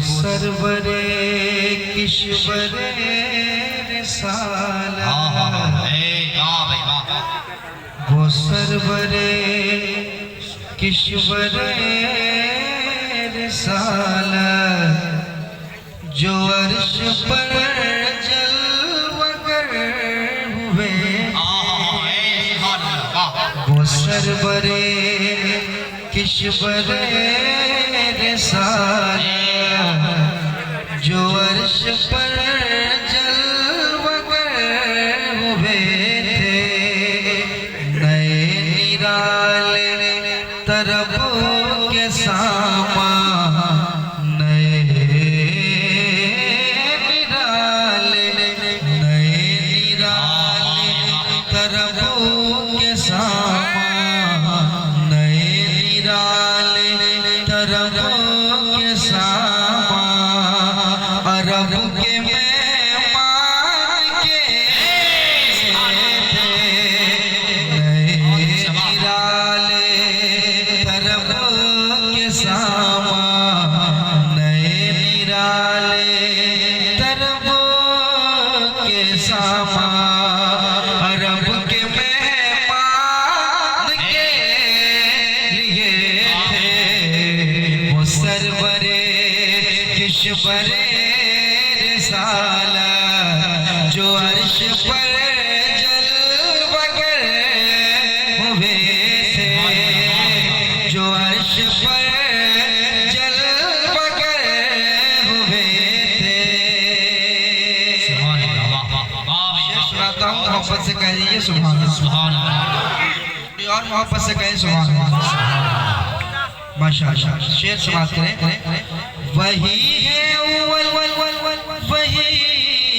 सरवरे किश्वरे रिसाला, वो सरवरे किश्वरे रिसाला, जो अर्श पर जलवगर हुए, वो सरवरे किश्वरे रिसाला, जो अर्श पर जलवगर हुए थे। नए निराले तरफ के सामा, नए निराले तरफ के सामा, नए निराले तरफ के सामा, अरब के मेहमान के थे। नए निराले तरफ के सामा, नए निराले तरफ के सामा, अरब के मेहमान के लिए थे। वो सरवरे किश्वरे रिसाला, जो अर्श पर जलवगर हुए थे, जो अर्श पर जलवगर हुए थे। सुनाता हूँ, मोहब्बत से कह दीजिए सुभान अल्लाह, और मोहब्बत से कहें सुभान अल्लाह। माशाअल्लाह, शेर सुनाते हैं। वही है अव्वल, वही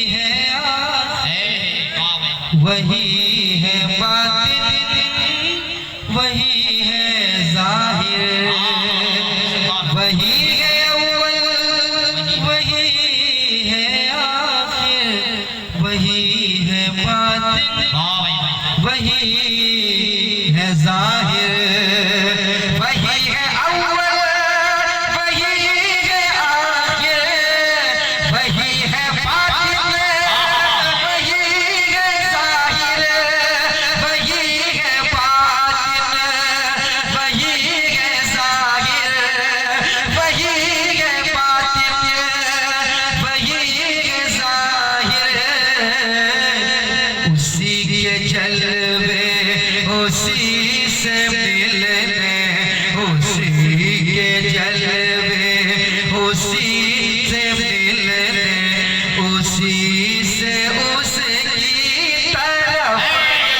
है आखिर, वही है बातिन, वही है जाहिर, वही है अव्वल, वही है आखिर, वही है बातिन, वही है जाहिर, वही है अव्वल, उसी से मिलने, उसी के जलवे, उसी से मिलने, उसी से उसकी तरफ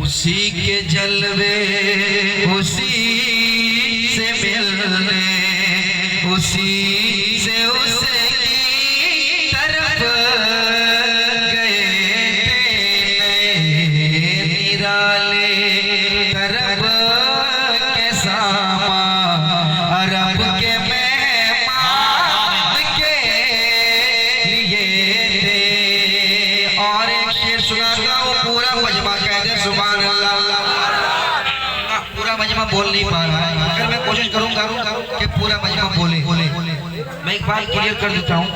उसी के जलवे, उसी से मिलने, उसी से उसकी तरफ गए थे। निराले तरफ के सामा, अरब के मेहमान के लिए थे। और एक शेर सुनाता हूँ, पूरा मजमा कह दे सुभान अल्लाह। पूरा मजमा बोल नहीं पा रहा है, अगर मैं कोशिश करूंगा कि पूरा मजमा बोले। मैं एक बात क्लियर कर देता हूँ,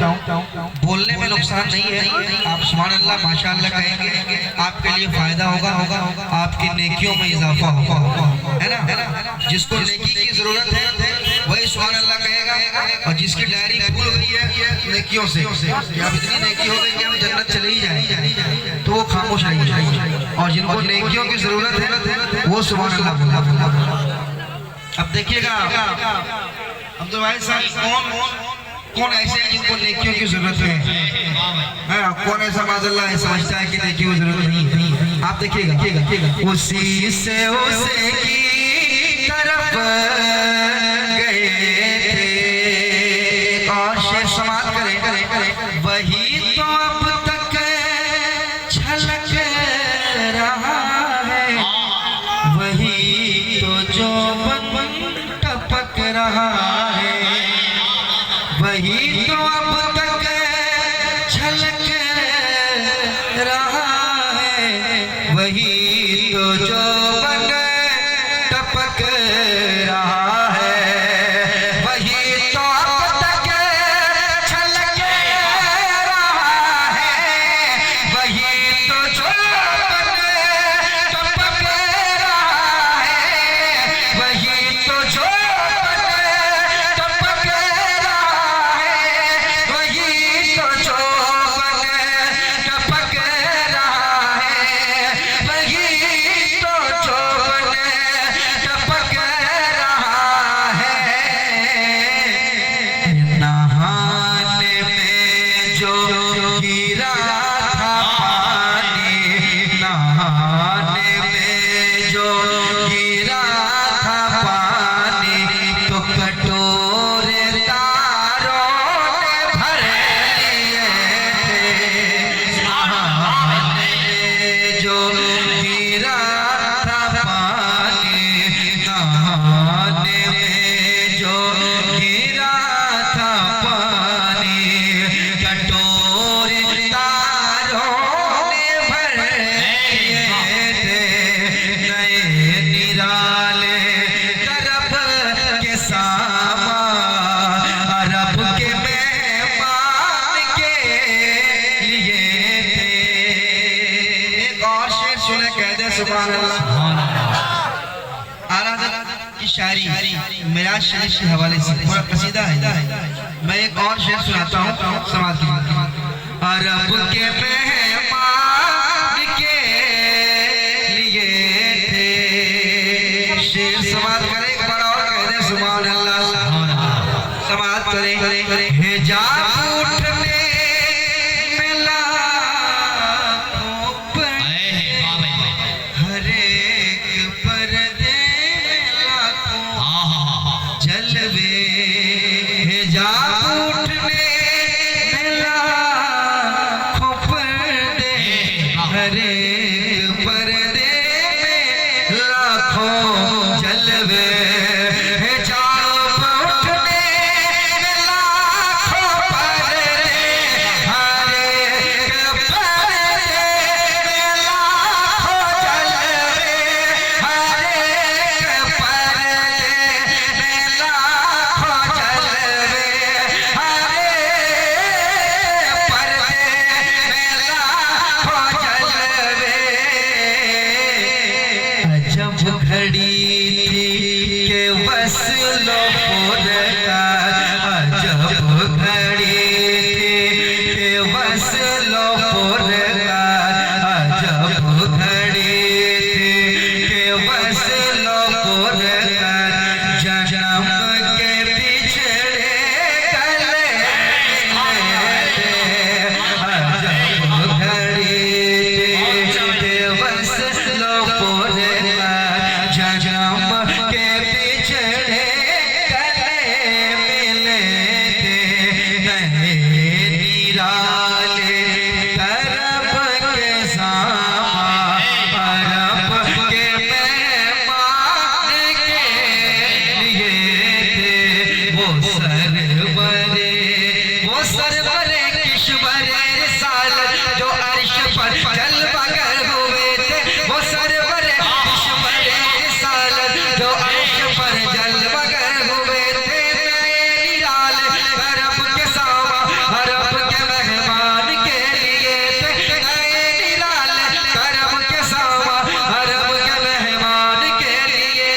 बोलने में नुकसान नहीं है। आप सुभान अल्लाह माशाअल्लाह कहेंगे, आपके लिए फायदा होगा, आपकी नेकियों में इजाफा होगा, है ना। जिसको नेकी की जरूरत है वही सुभान अल्लाह कहेगा, और जिसकी डायरी फुल हुई है नेकियों से, कि अब इतनी नेकी हो गई कि हम जन्नत चले ही जाएंगे, तो वो खामोश रहेंगे। और जिनको नेकियों की जरूरत है वो सुभान अल्लाह। अब देखिएगा अब्दुल भाई साहब, कौन ऐसे हैं जिनको नेकियों की जरूरत है? कौन ऐसा माज़अल्लाह समझता है कि नेकियों की जरूरत नहीं? आप देखिएगा, उसी से उसकी तरफ गए थे। और शेर समाप्त करें, वही तो अब तक छलक रहा है, वही तो जो टपक रहा है, वही तो अब तक छलक रहा है, वही तो जो बन टपक रहा है, वही तो अब तक छलक रहा है, वही तो जो बन टपक रहा है, वही तो जो बन टपक रहा है, वही तो जो बन टपक रहा है, वही तो जो बन टपक रहा है। नहाने में जो गिरा था पानी, नहाने में जो गिरा था पानी, तो कटोरे तारों ने भर लिए थे। नहाने में जो गिरा था पानी, नहाने में जो गिरा था पानी, कटोरे तारों ने भर लिए थे। नए निराले तरफ के सामा, अरब के मेहमान के लिए थे। एक और शेर सुने, कह दे सुभान अल्लाह। आला की शायरी मिराज शरीफ के हवाले से पूरा कसीदा है। मैं एक और शेर सुनाता हूँ, समाज की। अरब के मेहमान के लिए थे। शेर समाज करे, एक बार और कह दे सुभान अल्लाह। समाज करे, हिजाब उठने में लाखों पर्दे, हर एक पर्दे में लाखों जलवे। हिजाब उठने में लाखों पर्दे, हर एक पर्दे में लाखों जलवे। हिजाब उठने में लाखों पर्दे, हर एक पर्दे में लाखों जलवे, हर एक पर्दे में लाखों जलवे, हर एक पर्दे में लाखों जलवे। अजब घड़ी थी के वस्लो पुरकार, अजब घड़ी थी के वस्लो पुरकार, अजब घड़ी थी के वस्लो पुरकार। जन्म के पिछड़े गले थे, अजब घड़ी थी के वस्लो पुरकार। जन्म के पिछड़े गले मिले थे। नए निराले तरफ के सामा, अरब के मेहमान के लिए थे। वो सरवरे किश्वरे रिसालत जो अर्श पर जलवागर हुए थे। वो सरवरे किश्वरे रिसालत जो अर्श पर जलवागर हुए थे। नए निराले अरब के सामा, अरब के मेहमान के लिए थे। नए निराले अरब के सामा, अरब के मेहमान के लिए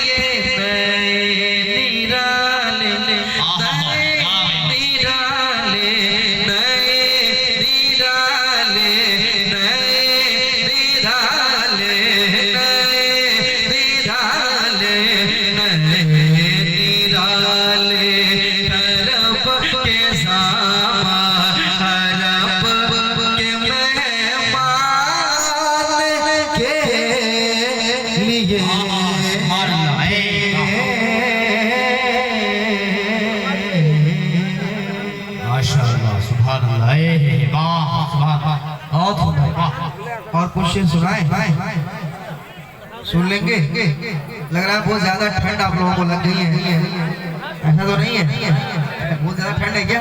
थे। नए निराले, नए निराले, नए निराले, नए निराले, नए निराले, नए निराले अरब के सामा, अरब के मेहमान के लिए। माशाअल्लाह, सुभान अल्लाह, वाह सुभान। और कुछ शेर सुनाए, सुन लेंगे। लग रहा है बहुत ज्यादा ठंड आप लोगों को लग गई है, ऐसा तो नहीं है? बहुत ज्यादा ठंड है क्या?